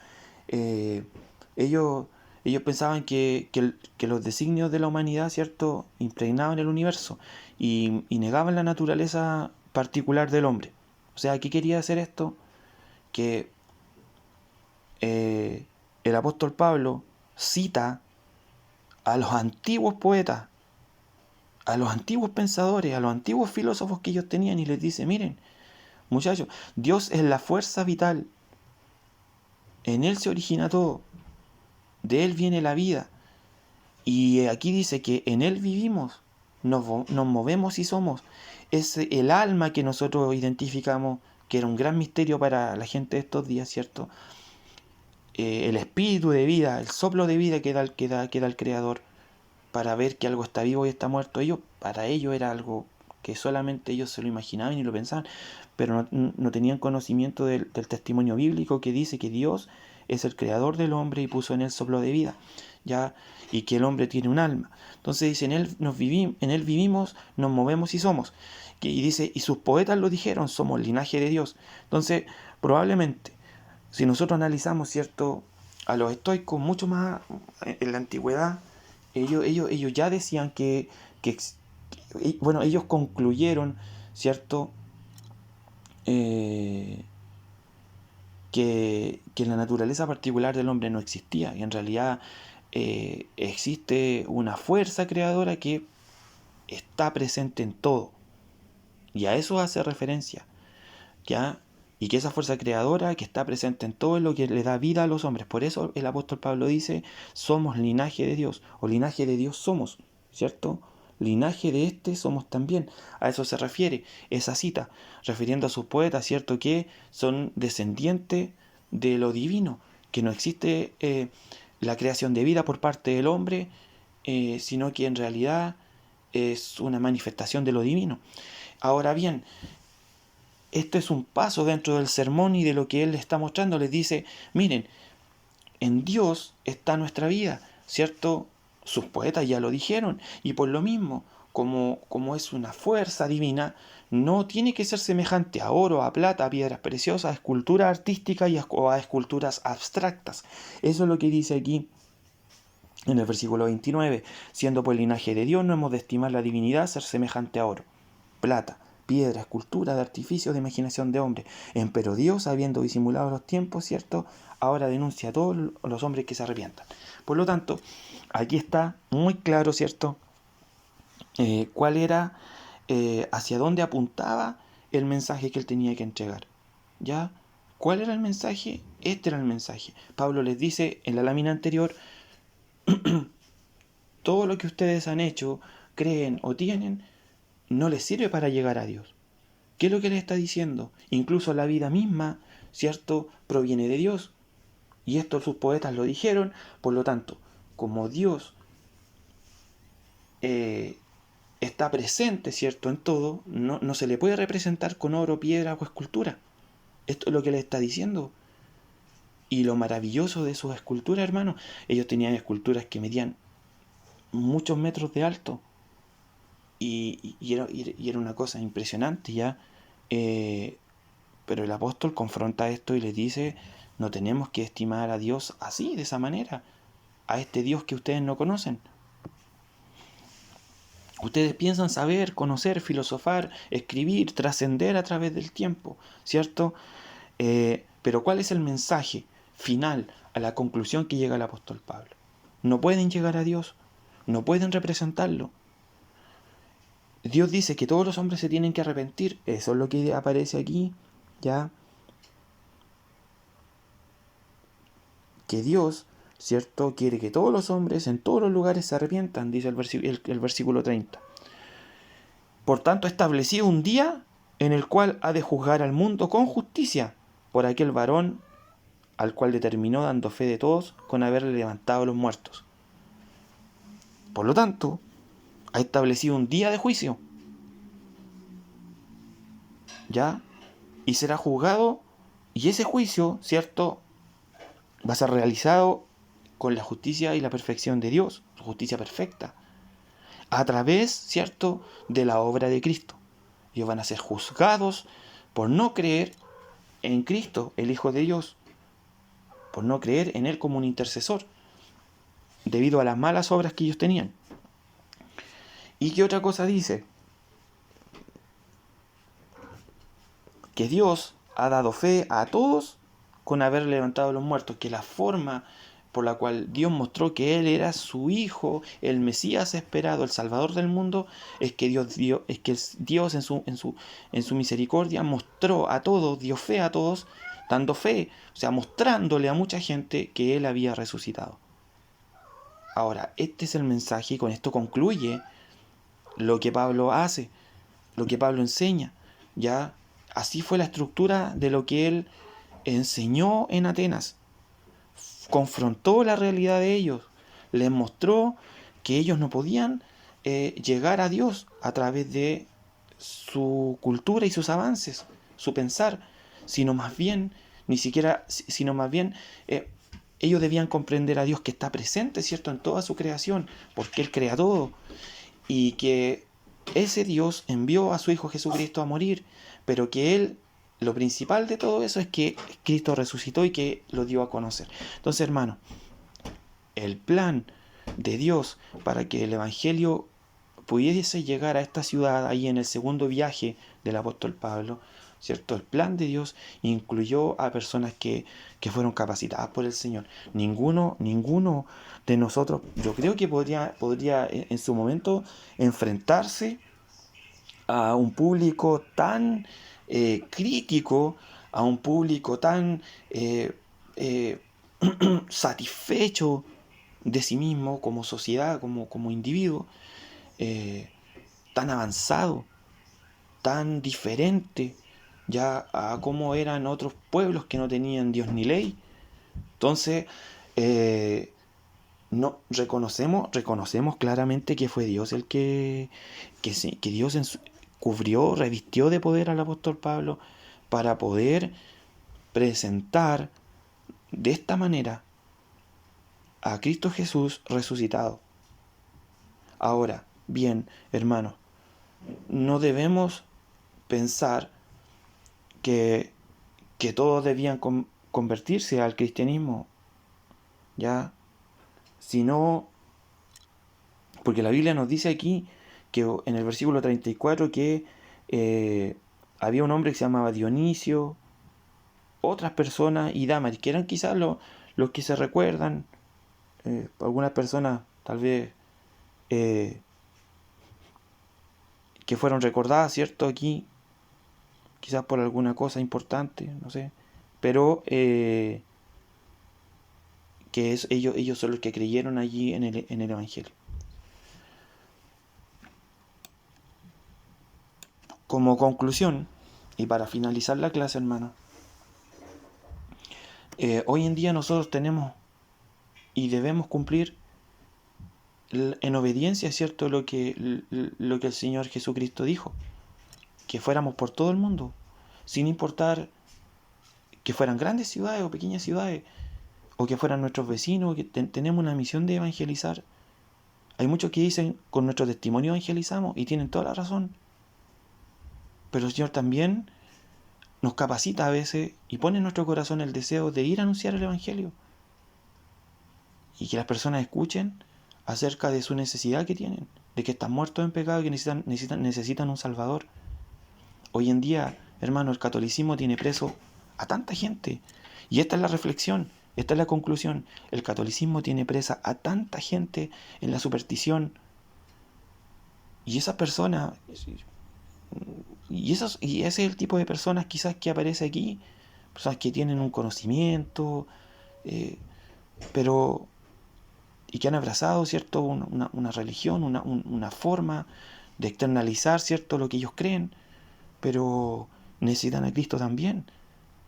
Eh, ellos, ellos pensaban que los designios de la humanidad, ¿cierto?, impregnaban el universo y negaban la naturaleza particular del hombre. O sea, ¿qué quería hacer esto? Que el apóstol Pablo cita a los antiguos poetas, a los antiguos pensadores, a los antiguos filósofos que ellos tenían y les dice, miren, muchachos, Dios es la fuerza vital, en Él se origina todo, de Él viene la vida. Y aquí dice que en Él vivimos, nos movemos y somos. Es el alma que nosotros identificamos, que era un gran misterio para la gente de estos días, ¿cierto? El espíritu de vida, el soplo de vida que da el Creador para ver que algo está vivo y está muerto. Para ellos era algo que solamente ellos se lo imaginaban y lo pensaban, pero no tenían conocimiento del testimonio bíblico que dice que Dios es el creador del hombre y puso en él soplo de vida, ya, y que el hombre tiene un alma. Entonces dice, en él vivimos, nos movemos y somos. Y dice, y sus poetas lo dijeron, somos linaje de Dios. Entonces, probablemente, si nosotros analizamos, ¿cierto?, a los estoicos mucho más en la antigüedad, ellos ya decían bueno, ellos concluyeron, ¿cierto?, eh, que la naturaleza particular del hombre no existía, y en realidad existe una fuerza creadora que está presente en todo, y a eso hace referencia, ¿ya? Y que esa fuerza creadora que está presente en todo es lo que le da vida a los hombres. Por eso el apóstol Pablo dice, somos linaje de Dios, o linaje de Dios somos, ¿cierto? Linaje de este somos también. A eso se refiere esa cita, refiriendo a sus poetas, ¿cierto? Que son descendientes de lo divino, que no existe la creación de vida por parte del hombre, sino que en realidad es una manifestación de lo divino. Ahora bien, esto es un paso dentro del sermón y de lo que él le está mostrando. Les dice, miren, en Dios está nuestra vida, ¿cierto? Sus poetas ya lo dijeron. Y por lo mismo, como es una fuerza divina, no tiene que ser semejante a oro, a plata, a piedras preciosas, a esculturas artísticas o a esculturas abstractas. Eso es lo que dice aquí en el versículo 29. Siendo por el linaje de Dios, no hemos de estimar la divinidad ser semejante a oro, plata, piedra, escultura de artificio, de imaginación de hombre. Empero Dios, habiendo disimulado los tiempos, ¿cierto?, ahora denuncia a todos los hombres que se arrepientan. Por lo tanto, aquí está muy claro, ¿cierto?, cuál era, hacia dónde apuntaba el mensaje que él tenía que entregar. ¿Ya? ¿Cuál era el mensaje? Este era el mensaje. Pablo les dice en la lámina anterior, todo lo que ustedes han hecho, creen o tienen, no les sirve para llegar a Dios. ¿Qué es lo que les está diciendo? Incluso la vida misma, ¿cierto?, proviene de Dios. Y esto sus poetas lo dijeron. Por lo tanto, como Dios está presente, ¿cierto?, en todo, no se le puede representar con oro, piedra o escultura. Esto es lo que les está diciendo. Y lo maravilloso de sus esculturas, hermano, ellos tenían esculturas que medían muchos metros de alto. Y era una cosa impresionante, ¿ya? Pero el apóstol confronta esto y les dice, no tenemos que estimar a Dios así, de esa manera, a este Dios que ustedes no conocen. Ustedes piensan saber, conocer, filosofar, escribir, trascender a través del tiempo, ¿cierto? Pero ¿cuál es el mensaje final, a la conclusión que llega el apóstol Pablo? No pueden llegar a Dios, no pueden representarlo. Dios dice que todos los hombres se tienen que arrepentir. Eso es lo que aparece aquí, ¿ya? Que Dios, ¿cierto?, quiere que todos los hombres en todos los lugares se arrepientan, dice el versículo 30. Por tanto, ha establecido un día en el cual ha de juzgar al mundo con justicia por aquel varón al cual determinó dando fe de todos con haberle levantado a los muertos. Por lo tanto, ha establecido un día de juicio, ¿ya? Y será juzgado, y ese juicio, ¿cierto?, va a ser realizado con la justicia y la perfección de Dios, su justicia perfecta, a través, ¿cierto?, de la obra de Cristo. Ellos van a ser juzgados por no creer en Cristo, el Hijo de Dios, por no creer en Él como un intercesor, debido a las malas obras que ellos tenían. ¿Y qué otra cosa dice? Que Dios ha dado fe a todos con haber levantado a los muertos, que la forma por la cual Dios mostró que Él era su Hijo, el Mesías esperado, el Salvador del mundo, es que Dios en su misericordia mostró a todos, dio fe a todos, dando fe, o sea, mostrándole a mucha gente que Él había resucitado. Ahora, este es el mensaje y con esto concluye lo que Pablo hace, lo que Pablo enseña. Ya, así fue la estructura de lo que él enseñó en Atenas. Confrontó la realidad de ellos, les mostró que ellos no podían llegar a Dios a través de su cultura y sus avances, su pensar, sino más bien, ellos debían comprender a Dios que está presente, ¿cierto?, en toda su creación, porque Él crea todo, y que ese Dios envió a su Hijo Jesucristo a morir, pero que Él, lo principal de todo eso es que Cristo resucitó y que lo dio a conocer. Entonces, hermano, el plan de Dios para que el Evangelio pudiese llegar a esta ciudad, ahí en el segundo viaje del apóstol Pablo, ¿cierto? El plan de Dios incluyó a personas que fueron capacitadas por el Señor. Ninguno de nosotros, yo creo que podría en su momento enfrentarse a un público tan crítico, a un público tan satisfecho de sí mismo como sociedad, como individuo, tan avanzado, tan diferente ya a cómo eran otros pueblos que no tenían Dios ni ley. Entonces, no reconocemos claramente que fue Dios el que Dios cubrió, revistió de poder al apóstol Pablo para poder presentar de esta manera a Cristo Jesús resucitado. Ahora, bien, hermanos, no debemos pensar que todos debían convertirse al cristianismo, ya, sino porque la Biblia nos dice aquí que en el versículo 34 que había un hombre que se llamaba Dionisio, otras personas y Dámaris, que eran quizás los que se recuerdan, algunas personas tal vez que fueron recordadas, ¿cierto? Aquí, quizás por alguna cosa importante, no sé, pero ellos son los que creyeron allí en el Evangelio. Como conclusión, y para finalizar la clase, hermano, hoy en día nosotros tenemos y debemos cumplir en obediencia, ¿cierto?, lo que el Señor Jesucristo dijo, que fuéramos por todo el mundo, sin importar que fueran grandes ciudades o pequeñas ciudades, o que fueran nuestros vecinos, que tenemos una misión de evangelizar. Hay muchos que dicen, con nuestro testimonio evangelizamos, y tienen toda la razón. Pero el Señor también nos capacita a veces y pone en nuestro corazón el deseo de ir a anunciar el Evangelio. Y que las personas escuchen acerca de su necesidad que tienen, de que están muertos en pecado y que necesitan un Salvador. Hoy en día, hermano, el catolicismo tiene preso a tanta gente. Y esta es la reflexión, esta es la conclusión. El catolicismo tiene presa a tanta gente en la superstición. Y esas personas, y ese es el tipo de personas quizás que aparece aquí, personas que tienen un conocimiento, pero y que han abrazado, ¿cierto?, una religión, una forma de externalizar, ¿cierto?, lo que ellos creen, pero necesitan a Cristo también.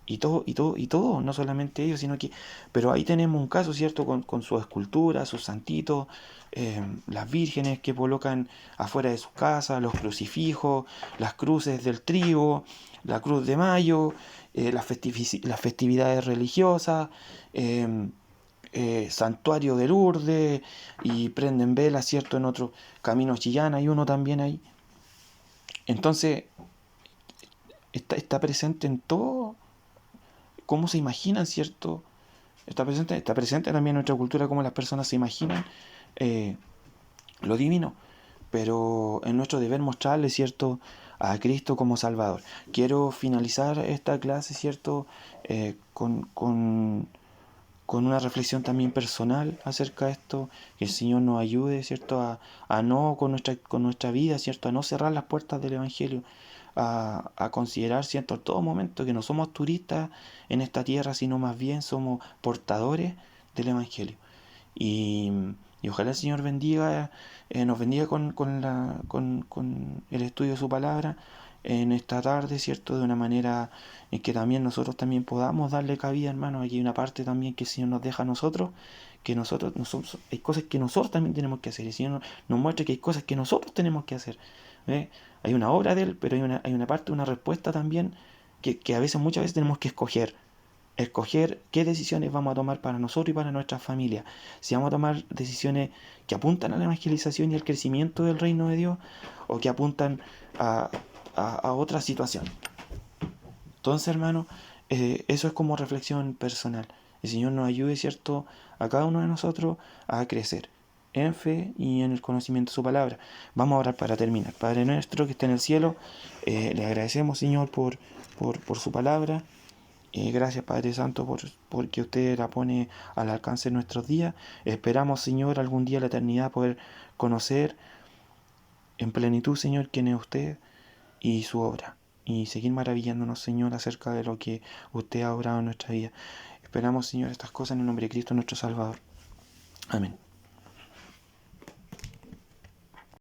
Y todo, no solamente ellos, sino que... Pero ahí tenemos un caso, ¿cierto?, con sus esculturas, sus santitos, las vírgenes que colocan afuera de sus casas, los crucifijos, las cruces del trigo, la cruz de mayo, las festividades religiosas, santuario de Lourdes, y prenden velas, ¿cierto?, en otro camino Chillán, hay uno también ahí. Entonces, está presente en todo, cómo se imaginan, ¿cierto? Está presente también en nuestra cultura, cómo las personas se imaginan lo divino, pero es nuestro deber mostrarle, ¿cierto?, a Cristo como Salvador. Quiero finalizar esta clase, ¿cierto?, con una reflexión también personal acerca de esto, que el Señor nos ayude, ¿cierto?, a no con nuestra vida, ¿cierto?, a no cerrar las puertas del Evangelio, a considerar, ¿cierto?, en todo momento que no somos turistas en esta tierra, sino más bien somos portadores del Evangelio. Y ojalá el Señor nos bendiga con el estudio de su palabra en esta tarde, ¿cierto?, de una manera en que también nosotros también podamos darle cabida, hermano. Aquí hay una parte también que el Señor nos deja a nosotros, que nosotros hay cosas que nosotros también tenemos que hacer. El Señor nos muestra que hay cosas que nosotros tenemos que hacer. ¿Ve? Hay una obra de Él, pero hay una parte, una respuesta también que a veces, muchas veces tenemos que escoger qué decisiones vamos a tomar para nosotros y para nuestra familia. Si vamos a tomar decisiones que apuntan a la evangelización y al crecimiento del reino de Dios, o que apuntan a otra situación. Entonces, hermano, eso es como reflexión personal. El Señor nos ayude, ¿cierto?, a cada uno de nosotros a crecer en fe y en el conocimiento de su palabra. Vamos a orar para terminar. Padre nuestro que está en el cielo, le agradecemos, Señor, por su palabra. Gracias, Padre Santo, porque usted la pone al alcance de nuestros días. Esperamos, Señor, algún día la eternidad poder conocer en plenitud, Señor, quién es usted y su obra. Y seguir maravillándonos, Señor, acerca de lo que usted ha obrado en nuestra vida. Esperamos, Señor, estas cosas en el nombre de Cristo, nuestro Salvador. Amén.